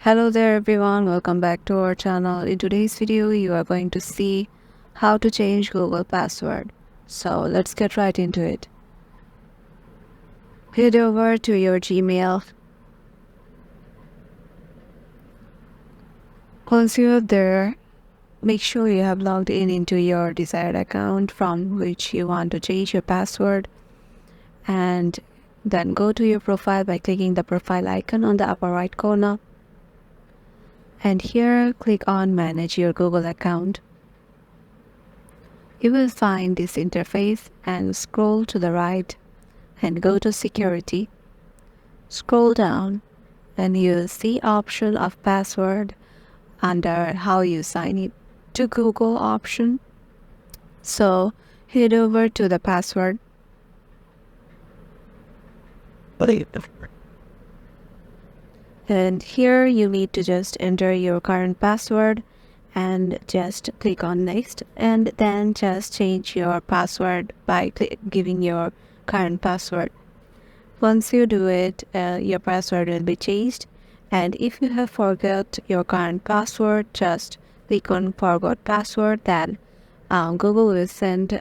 Hello there everyone, welcome back to our channel. In today's video, you are going to see how to change Google password. So let's get right into it. Head over to your Gmail. Once you're there, make sure you have logged in into your desired account from which you want to change your password. And then go to your profile by clicking the profile icon on the upper right corner. And here, click on Manage your Google account. You will find this interface and scroll to the right and go to Security. Scroll down and you'll see option of password under how you sign in to Google option. So head over to the password. And here you need to just enter your current password and just click on next, and then just change your password by giving your current password. Once you do it, your password will be changed, and if you have forgot your current password, just click on forgot password. Then Google will send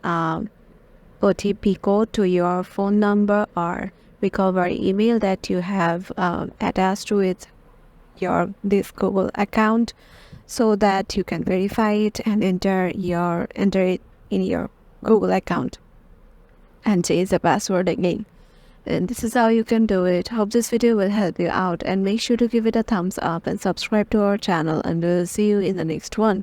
OTP code to your phone number or recovery email that you have attached with this Google account, so that you can verify it and enter it in your Google account and change the password again. And this is how you can do it. Hope this video will help you out, and make sure to give it a thumbs up and subscribe to our channel, and we'll see you in the next one.